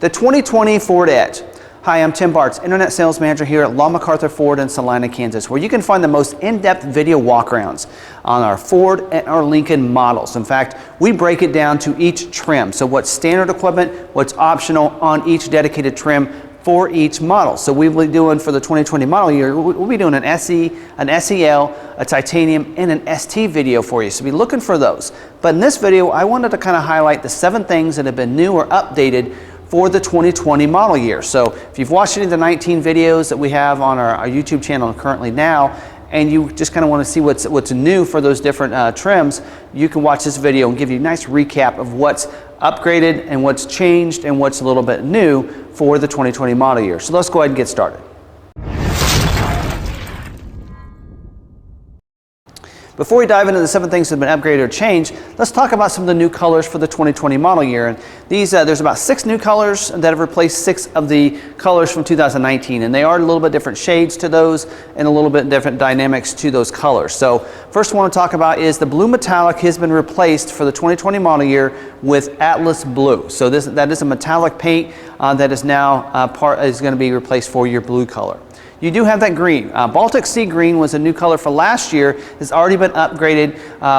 The 2020 Ford Edge. Hi, I'm Tim Bartz, Internet Sales Manager here at McArthur Ford in Salina, Kansas, where you can find the most in-depth video walkarounds on our Ford and our Lincoln models. In fact, we break it down to each trim. So what's standard equipment, what's optional on each dedicated trim for each model. So we'll be doing for the 2020 model year, we'll be doing an SE, an SEL, a Titanium, and an ST video for you. So be looking for those. But in this video, I wanted to kind of highlight the 7 things that have been new or updated for the 2020 model year. So if you've watched any of the 19 videos that we have on our YouTube channel currently now, and you just kind of want to see what's new for those different trims, you can watch this video and give you a nice recap of what's upgraded and what's changed and what's a little bit new for the 2020 model year. So let's go ahead and get started. Before we dive into the 7 things that have been upgraded or changed, let's talk about some of the new colors for the 2020 model year. And these, there's about 6 new colors that have replaced 6 of the colors from 2019. And they are a little bit different shades to those and a little bit different dynamics to those colors. So first I want to talk about is the blue metallic has been replaced for the 2020 model year with Atlas blue. So that is a metallic paint that is now is going to be replaced for your blue color. You do have that green. Baltic Sea green was a new color for last year. It's already been upgraded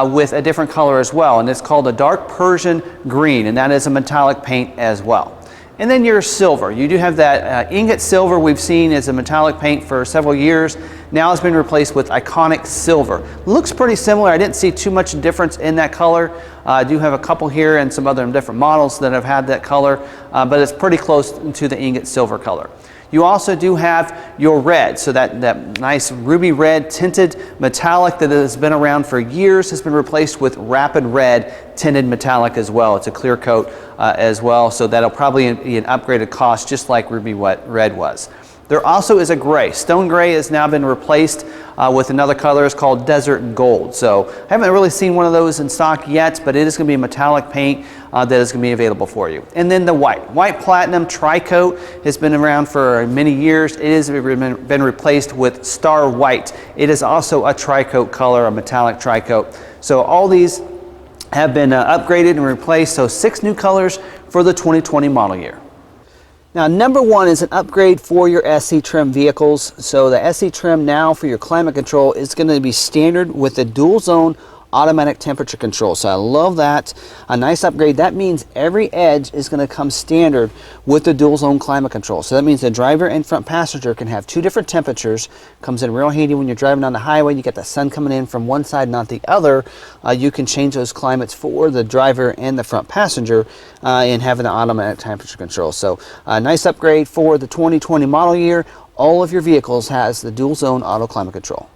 with a different color as well, and it's called a dark Persian green, and that is a metallic paint as well. And then your silver. You do have that ingot silver we've seen as a metallic paint for several years. Now it's been replaced with iconic silver. Looks pretty similar. I didn't see too much difference in that color. I do have a couple here and some other different models that have had that color, but it's pretty close to the ingot silver color. You also do have your red, so that nice ruby red tinted metallic that has been around for years has been replaced with rapid red tinted metallic as well. It's a clear coat as well, so that'll probably be an upgraded cost just like ruby red was. There also is a gray. Stone gray has now been replaced with another color. It's called desert gold. So I haven't really seen one of those in stock yet, but it is going to be a metallic paint that is going to be available for you. And then the white. White platinum tri-coat has been around for many years. It has been replaced with star white. It is also a tri-coat color, a metallic tri-coat. So all these have been upgraded and replaced. So 6 new colors for the 2020 model year. Now, number 1 is an upgrade for your SE trim vehicles. So the SE trim now for your climate control is going to be standard with the dual zone automatic temperature control. So I love that. A nice upgrade. That means every Edge is going to come standard with the dual zone climate control. So that means the driver and front passenger can have 2 different temperatures. Comes in real handy when you're driving down the highway. You get the sun coming in from one side, not the other. You can change those climates for the driver and the front passenger and having the automatic temperature control. So a nice upgrade for the 2020 model year. All of your vehicles has the dual zone auto climate control.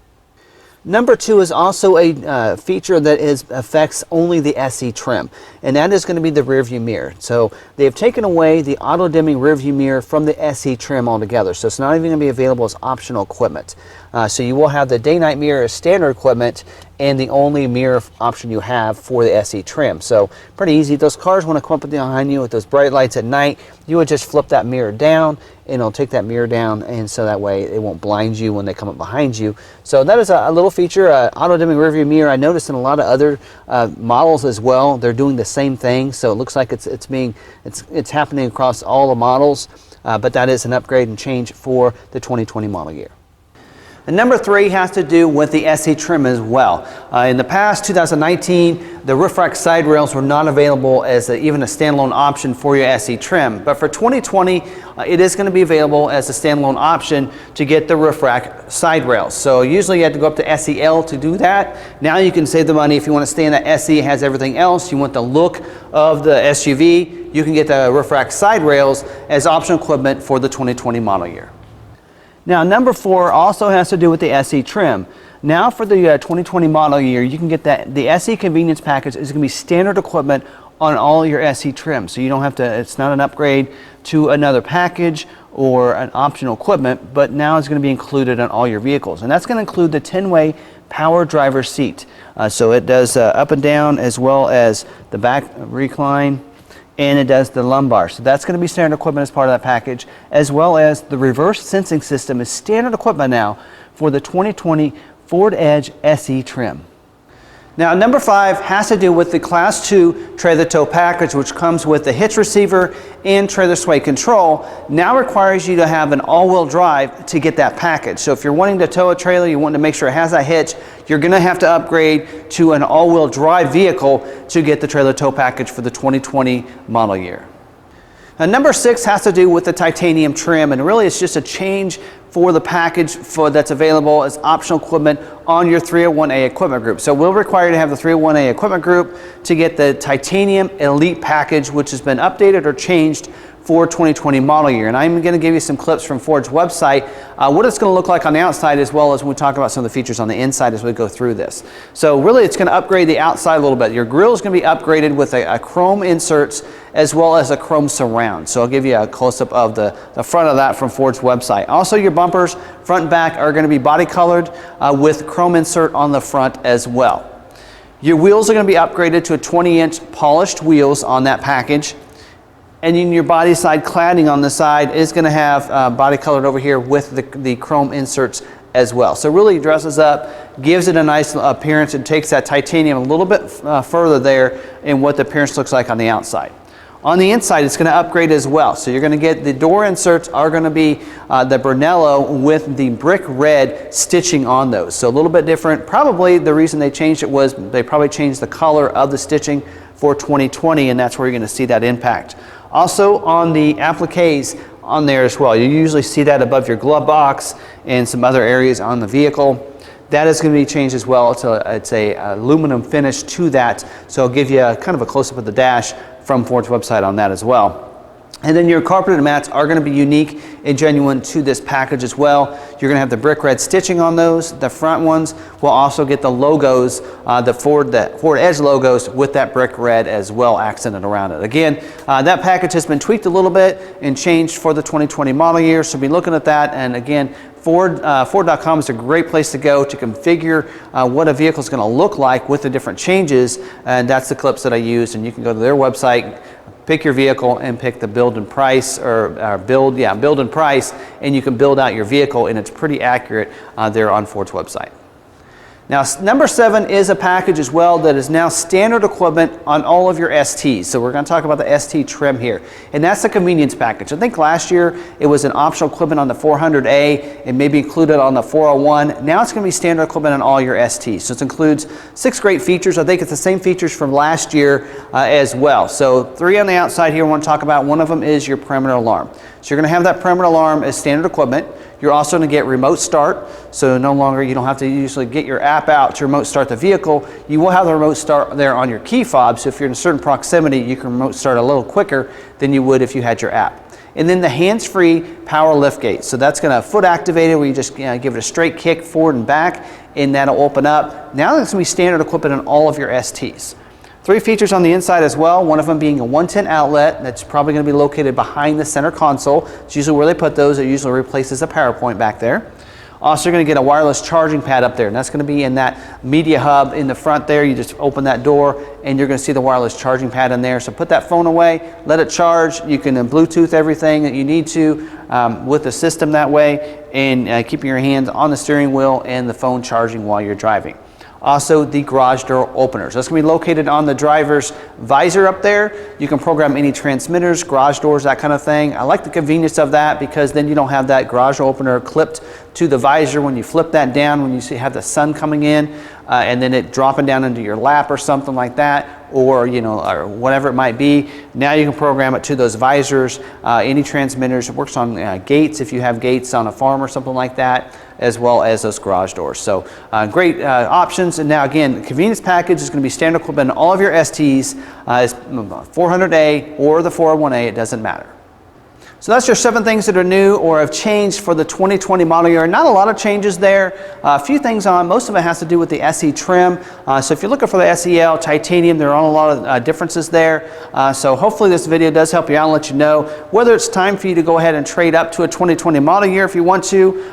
Number 2 is also a feature that affects only the SE trim, and that is going to be the rear view mirror. So they have taken away the auto dimming rear view mirror from the SE trim altogether. So it's not even going to be available as optional equipment. So you will have the day-night mirror as standard equipment and the only mirror option you have for the SE trim. So pretty easy. Those cars want to come up behind you with those bright lights at night. You would just flip that mirror down and it'll take that mirror down, and so that way it won't blind you when they come up behind you. So that is a little feature, auto dimming rear view mirror. I noticed in a lot of other models as well, they're doing the same thing. So it looks like it's happening across all the models, but that is an upgrade and change for the 2020 model year. And number 3 has to do with the SE trim as well. In the past, 2019, the roof rack side rails were not available as even a standalone option for your SE trim. But for 2020, it is going to be available as a standalone option to get the roof rack side rails. So usually you had to go up to SEL to do that. Now you can save the money if you want to stay in that SE, it has everything else. You want the look of the SUV, you can get the roof rack side rails as optional equipment for the 2020 model year. Now, number 4 also has to do with the SE trim. Now for the 2020 model year, you can get the SE convenience package is going to be standard equipment on all your SE trim. So you don't have to, it's not an upgrade to another package or an optional equipment, but now it's going to be included on all your vehicles. And that's going to include the 10-way power driver seat. So it does up and down as well as the back recline, and it does the lumbar. So that's going to be standard equipment as part of that package, as well as the reverse sensing system is standard equipment now for the 2020 Ford Edge SE trim. Now, number 5 has to do with the Class 2 trailer tow package, which comes with the hitch receiver and trailer sway control. Now requires you to have an all-wheel drive to get that package. So if you're wanting to tow a trailer, you want to make sure it has that hitch, you're going to have to upgrade to an all-wheel drive vehicle to get the trailer tow package for the 2020 model year. Now, number 6 has to do with the titanium trim, and really it's just a change for the package that's available as optional equipment on your 301A equipment group. So we'll require you to have the 301A equipment group to get the titanium elite package, which has been updated or changed for 2020 model year. And I'm going to give you some clips from Ford's website, what it's going to look like on the outside, as well as when we talk about some of the features on the inside as we go through this. So really it's going to upgrade the outside a little bit. Your grille is going to be upgraded with a chrome inserts as well as a chrome surround. So I'll give you a close-up of the front of that from Ford's website. Also, your bumpers, front and back, are going to be body colored with chrome insert on the front as well. Your wheels are going to be upgraded to a 20-inch polished wheels on that package. And then your body side cladding on the side is going to have body colored over here with the chrome inserts as well. So really dresses up, gives it a nice appearance, and takes that titanium a little bit further there in what the appearance looks like on the outside. On the inside, it's going to upgrade as well. So you're going to get the door inserts are going to be the Brunello with the brick red stitching on those. So a little bit different. Probably the reason they changed it was they probably changed the color of the stitching for 2020, and that's where you're going to see that impact. Also on the appliques on there as well. You usually see that above your glove box and some other areas on the vehicle. That is going to be changed as well. It's a aluminum finish to that. So I'll give you kind of a close-up of the dash from Ford's website on that as well. And then your carpeted mats are going to be unique and genuine to this package as well. You're going to have the brick red stitching on those. The front ones will also get the logos, the Ford Edge logos with that brick red as well accented around it. Again, that package has been tweaked a little bit and changed for the 2020 model year. So be looking at that. And again, Ford.com is a great place to go to configure what a vehicle is going to look like with the different changes. And that's the clips that I use. And you can go to their website, pick your vehicle, and pick the build and price, build and price, and you can build out your vehicle, and it's pretty accurate there on Ford's website. Now, number 7 is a package as well that is now standard equipment on all of your STs. So we're going to talk about the ST trim here, and that's the convenience package. I think last year it was an optional equipment on the 400A and maybe included on the 401. Now it's going to be standard equipment on all your STs. So it includes 6 great features. I think it's the same features from last year as well. So 3 on the outside here I want to talk about. One of them is your perimeter alarm. So you're going to have that perimeter alarm as standard equipment. You're also going to get remote start, so no longer you don't have to usually get your app out to remote start the vehicle. You will have the remote start there on your key fob, so if you're in a certain proximity, you can remote start a little quicker than you would if you had your app. And then the hands-free power lift gate. So that's going to foot activated where you just give it a straight kick forward and back, and that'll open up. Now that's going to be standard equipment on all of your STs. 3 features on the inside as well, one of them being a 110 outlet that's probably going to be located behind the center console. It's usually where they put those. It usually replaces a power point back there. Also, you're going to get a wireless charging pad up there, and that's going to be in that media hub in the front there. You just open that door, and you're going to see the wireless charging pad in there. So put that phone away, let it charge. You can Bluetooth everything that you need to with the system that way, and keeping your hands on the steering wheel and the phone charging while you're driving. Also, the garage door openers. That's going to be located on the driver's visor up there. You can program any transmitters, garage doors, that kind of thing. I like the convenience of that because then you don't have that garage opener clipped to the visor when you flip that down, when you have the sun coming in, and then it dropping down into your lap or something like that, or or whatever it might be. Now you can program it to those visors, any transmitters. It works on gates if you have gates on a farm or something like that, as well as those garage doors. So great options. And now again, the convenience package is going to be standard equipment in all of your STs, 400A or the 401A, it doesn't matter. So that's your 7 things that are new or have changed for the 2020 model year. Not a lot of changes there. A few things on. Most of it has to do with the SE trim. So if you're looking for the SEL titanium, there are a lot of differences there. So hopefully this video does help you out and let you know whether it's time for you to go ahead and trade up to a 2020 model year if you want to,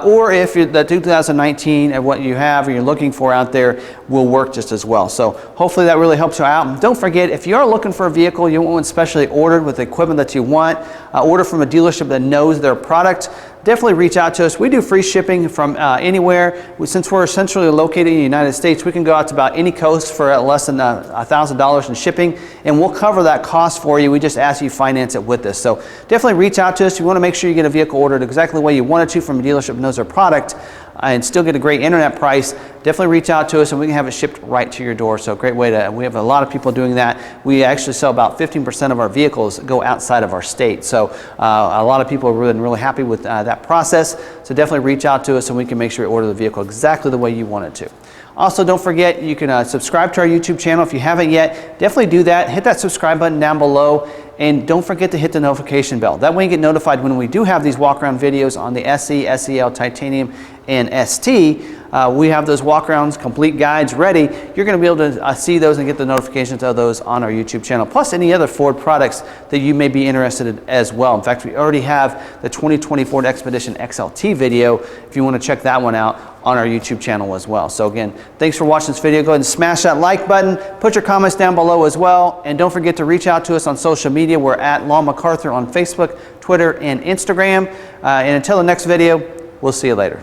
or if the 2019 and what you have or you're looking for out there will work just as well. So hopefully that really helps you out. And don't forget, if you are looking for a vehicle, you want one specially ordered with the equipment that you want, order order from a dealership that knows their product, definitely reach out to us. We do free shipping from anywhere. Since we're centrally located in the United States, we can go out to about any coast for less than $1,000 in shipping, and we'll cover that cost for you. We just ask you finance it with us. So definitely reach out to us. You want to make sure you get a vehicle ordered exactly the way you want it to from a dealership that knows their product, and still get a great internet price. Definitely reach out to us and we can have it shipped right to your door. So great way to, we have a lot of people doing that. We actually sell about 15% of our vehicles go outside of our state. So a lot of people are really happy with that process. So definitely reach out to us and we can make sure we order the vehicle exactly the way you want it to. Also, don't forget, you can subscribe to our YouTube channel if you haven't yet. Definitely do that. Hit that subscribe button down below, and don't forget to hit the notification bell. That way you get notified when we do have these walk-around videos on the SE, SEL, Titanium, and ST. We have those walk-arounds, complete guides ready. You're going to be able to see those and get the notifications of those on our YouTube channel, plus any other Ford products that you may be interested in as well. In fact, we already have the 2020 Ford Expedition XLT video, if you want to check that one out, on our YouTube channel as well. So again, thanks for watching this video. Go ahead and smash that like button. Put your comments down below as well. And don't forget to reach out to us on social media. We're at Law McArthur on Facebook, Twitter, and Instagram. And until the next video, we'll see you later.